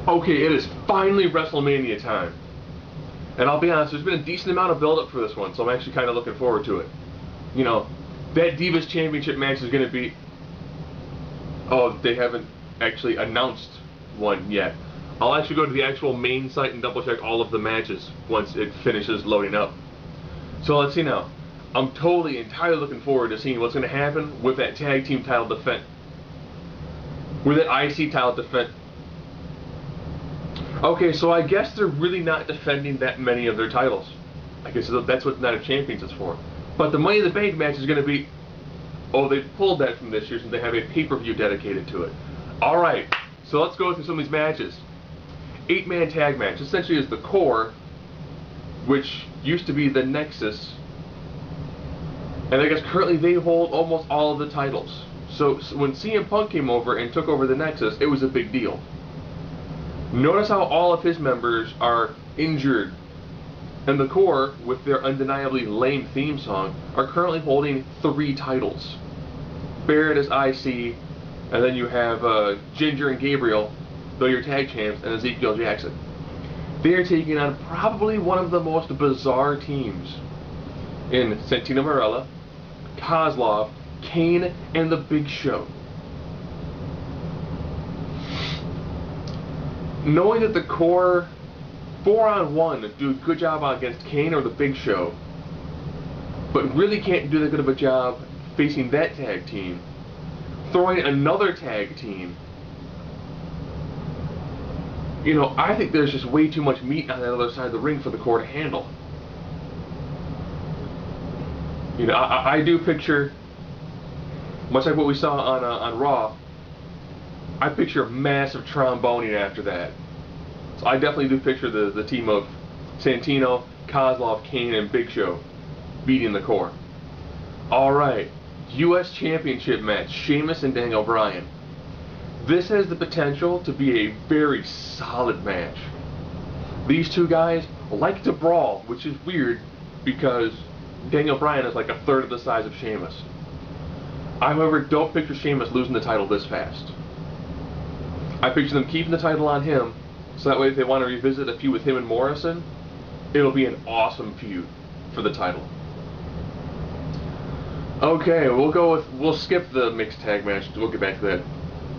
Okay, it is finally WrestleMania time. And I'll be honest, there's been a decent amount of build-up for this one, so I'm actually kind of looking forward to it. You know, that Divas Championship match is going to be... Oh, they haven't actually announced one yet. I'll actually go to the actual main site and double-check all of the matches once it finishes loading up. So let's see now. I'm totally, entirely looking forward to seeing what's going to happen with that tag team title defense. With that IC title defense. Okay, so I guess they're really not defending that many of their titles. I guess that's what Night of Champions is for. But the Money in the Bank match is going to be... Oh, they pulled that from this year, since they have a pay-per-view dedicated to it. Alright, so let's go through some of these matches. 8-man tag match. Essentially is the core, which used to be the Nexus. And I guess currently they hold almost all of the titles. So when CM Punk came over and took over the Nexus, it was a big deal. Notice how all of his members are injured. And the core, with their undeniably lame theme song, are currently holding 3 titles. Barrett is IC, and then you have Ginger and Gabriel, though your tag champs, and Ezekiel Jackson. They are taking on probably one of the most bizarre teams in Santino Marella, Kozlov, Kane, and The Big Show. Knowing that the core 4-on-1 do a good job against Kane or The Big Show, but really can't do that good of a job facing that tag team, throwing another tag team, you know, I think there's just way too much meat on the other side of the ring for the core to handle. You know, I do picture, much like what we saw on Raw, I picture massive tromboning after that. So I definitely do picture the team of Santino, Kozlov, Kane, and Big Show beating the core. Alright, US Championship match, Sheamus and Daniel Bryan. This has the potential to be a very solid match. These two guys like to brawl, which is weird because Daniel Bryan is like a third of the size of Sheamus. I, however, don't picture Sheamus losing the title this fast. I picture them keeping the title on him, so that way if they want to revisit a feud with him and Morrison, it'll be an awesome feud for the title. Okay, we'll skip the mixed tag match, we'll get back to that.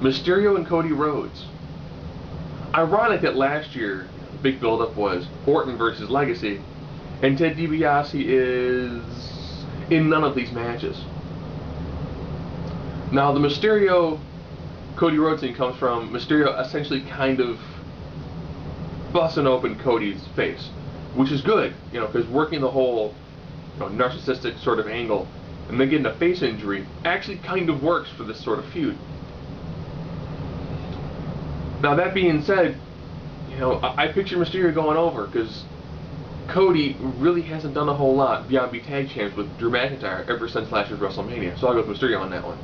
Mysterio and Cody Rhodes. Ironic that last year, the big build-up was Orton versus Legacy, and Ted DiBiase is in none of these matches. Now, the Mysterio Cody Rhodes thing comes from Mysterio essentially kind of busting open Cody's face, which is good, you know, because working the whole, you know, narcissistic sort of angle and then getting a face injury actually kind of works for this sort of feud. Now, that being said, you know, I picture Mysterio going over because Cody really hasn't done a whole lot beyond be tag champs with Drew McIntyre ever since last year's WrestleMania, so I'll go with Mysterio on that one.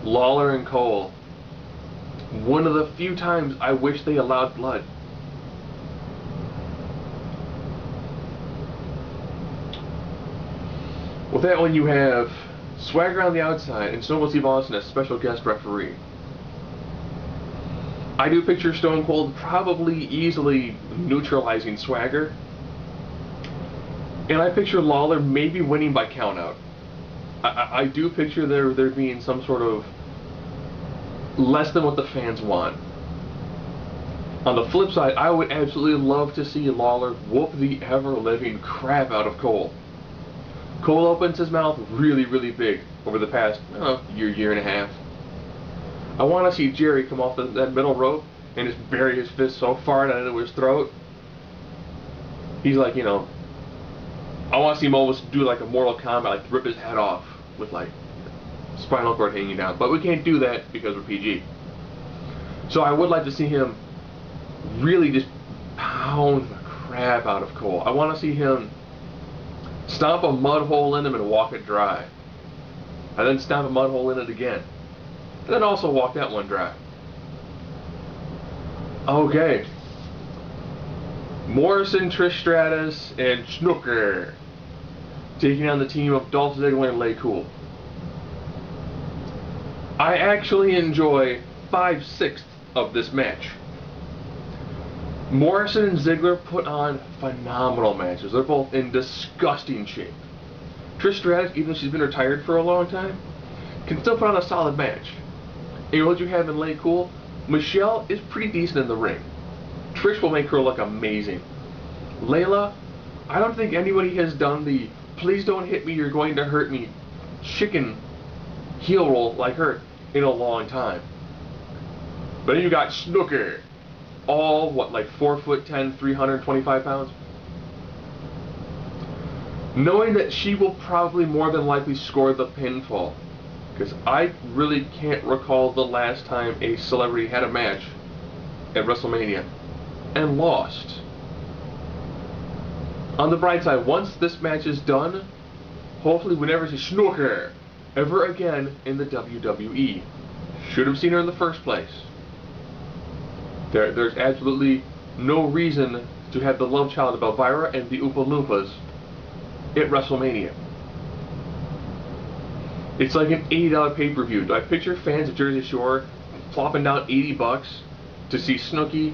Lawler and Cole. One of the few times I wish they allowed blood. With that one you have Swagger on the outside and Stone Cold Steve Austin as special guest referee. I do picture Stone Cold probably easily neutralizing Swagger. And I picture Lawler maybe winning by countout. I do picture there being some sort of less than what the fans want. On the flip side, I would absolutely love to see Lawler whoop the ever-living crap out of Cole. Cole opens his mouth really, really big over the past year and a half. I want to see Jerry come off that middle rope and just bury his fist so far down into his throat. He's like, you know, I want to see him almost do like a Mortal Kombat, like rip his head off with like spinal cord hanging down. But we can't do that because we're PG. So I would like to see him really just pound the crap out of Cole. I want to see him stomp a mud hole in him and walk it dry. And then stomp a mud hole in it again. And then also walk that one dry. Okay. Morrison, Trish Stratus, and Snooker taking on the team of Dolph Ziggler and Lay Cool. I actually enjoy 5/6 of this match. Morrison and Ziggler put on phenomenal matches. They're both in disgusting shape. Trish Stratus, even though she's been retired for a long time, can still put on a solid match. And what you have in Late Cool, Michelle is pretty decent in the ring. Trish will make her look amazing. Layla, I don't think anybody has done the "please don't hit me, you're going to hurt me" chicken heel roll like her in a long time. But then you got Snooker, all what, like 4'10", 325 pounds. Knowing that she will probably more than likely score the pinfall, because I really can't recall the last time a celebrity had a match at WrestleMania and lost. On the bright side, once this match is done, hopefully we never see Snooker ever again in the WWE. Should have seen her in the first place. There's absolutely no reason to have the love child of Elvira and the Oompa Loompas at WrestleMania. It's like an $80 pay-per-view. Do I picture fans of Jersey Shore plopping down $80 to see Snooki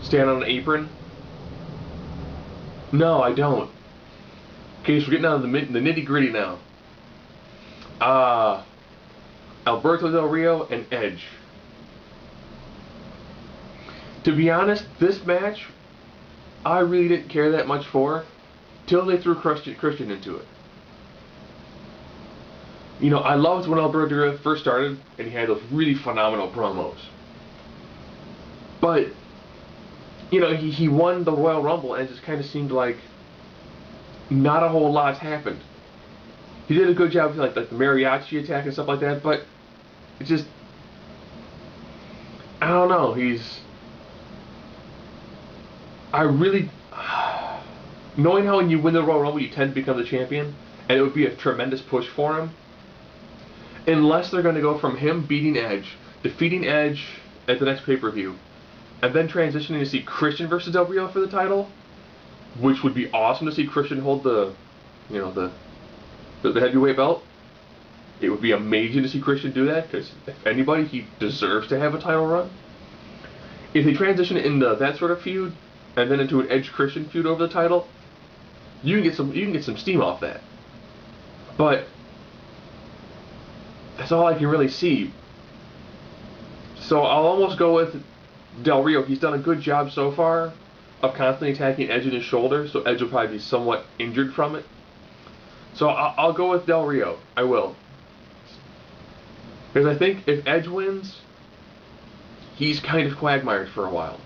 stand on an apron? No, I don't. Okay, so we're getting down to the nitty-gritty now. Alberto Del Rio and Edge. To be honest, this match I really didn't care that much for till they threw Christian into it. You know, I loved when Alberto Del Rio first started and he had those really phenomenal promos. But, you know, he won the Royal Rumble and it just kind of seemed like not a whole lot's happened. He did a good job with like the mariachi attack and stuff like that, but it just, I don't know, I really, knowing how when you win the Royal Rumble you tend to become the champion, and it would be a tremendous push for him, unless they're going to go from him beating Edge, defeating Edge at the next pay-per-view, and then transitioning to see Christian versus Del Rio for the title, which would be awesome to see Christian hold the heavyweight belt. It would be amazing to see Christian do that, because if anybody, he deserves to have a title run. If they transition it into that sort of feud, and then into an Edge Christian feud over the title, you can get some steam off that. But that's all I can really see. So I'll almost go with Del Rio. He's done a good job so far of constantly attacking Edge in his shoulder, so Edge will probably be somewhat injured from it. So I'll go with Del Rio. I will. Because I think if Edge wins, he's kind of quagmired for a while.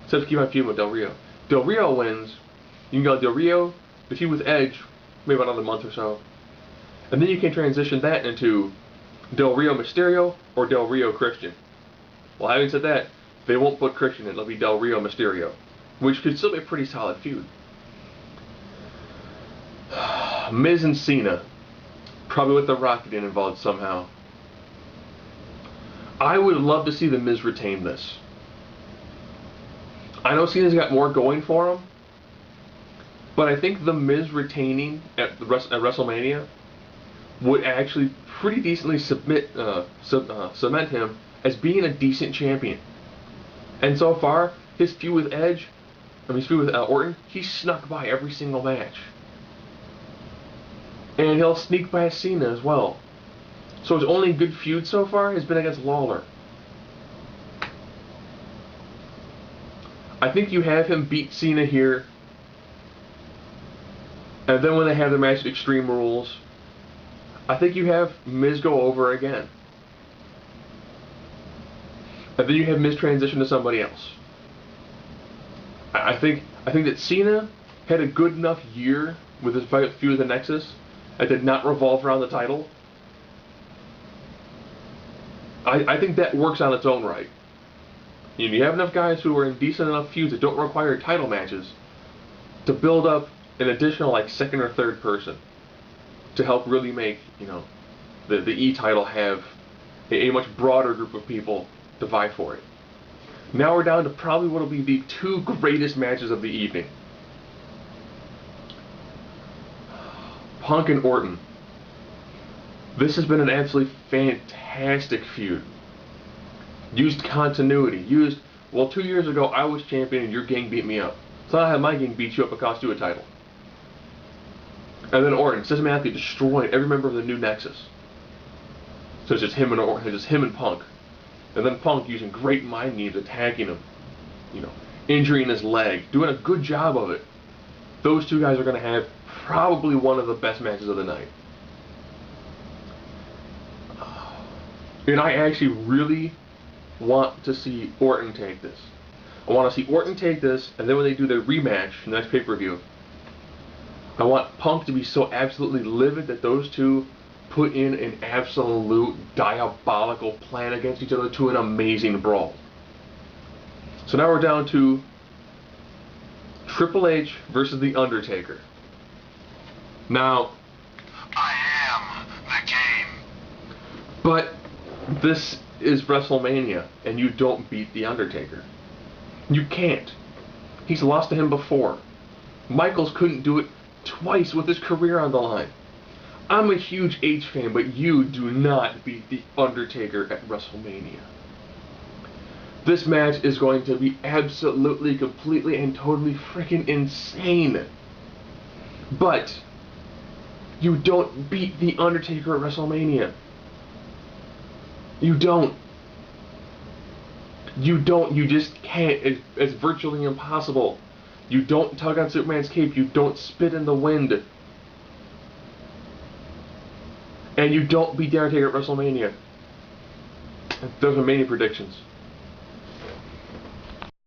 So let's keep on feuding with Del Rio. Del Rio wins, you can go Del Rio, the feud with Edge, maybe about another month or so. And then you can transition that into Del Rio Mysterio or Del Rio Christian. Well, having said that, they won't put Christian in, it'll be Del Rio Mysterio, which could still be a pretty solid feud. Miz and Cena, probably with The Rock getting involved somehow. I would love to see The Miz retain this. I know Cena's got more going for him, but I think The Miz retaining at WrestleMania would actually pretty decently cement him as being a decent champion. And so far, his feud with Orton, he's snuck by every single match. And he'll sneak past Cena as well. So his only good feud so far has been against Lawler. I think you have him beat Cena here, and then when they have their match at Extreme Rules, I think you have Miz go over again. And then you have Miz transition to somebody else. I think that Cena had a good enough year with his feud with the Nexus that did not revolve around the title. I think that works on its own right. You have enough guys who are in decent enough feuds that don't require title matches to build up an additional like second or third person to help really make, you know, the E title have a much broader group of people to vie for it. Now we're down to probably what will be the two greatest matches of the evening. Punk and Orton. This has been an absolutely fantastic feud. Used continuity. Used, well, 2 years ago I was champion and your gang beat me up. So I have my gang beat you up and cost you a title. And then Orton systematically destroyed every member of the New Nexus. So it's just him and Orton, it's just him and Punk. And then Punk using great mind games, attacking him, you know, injuring his leg, doing a good job of it. Those two guys are going to have probably one of the best matches of the night. And I actually really want to see Orton take this. I want to see Orton take this, and then when they do their rematch in the next pay-per-view, I want Punk to be so absolutely livid that those two put in an absolute diabolical plan against each other to an amazing brawl. So now we're down to Triple H versus The Undertaker. Now, I am the game. But this is WrestleMania, and you don't beat The Undertaker. You can't. He's lost to him before. Michaels couldn't do it twice with his career on the line. I'm a huge H fan, but you do not beat The Undertaker at WrestleMania. This match is going to be absolutely, completely, and totally freaking insane. But you don't beat The Undertaker at WrestleMania. You don't. You don't. You just can't. It's virtually impossible. You don't tug on Superman's cape. You don't spit in the wind. And you don't beat The Undertaker at WrestleMania. Those are Mania predictions.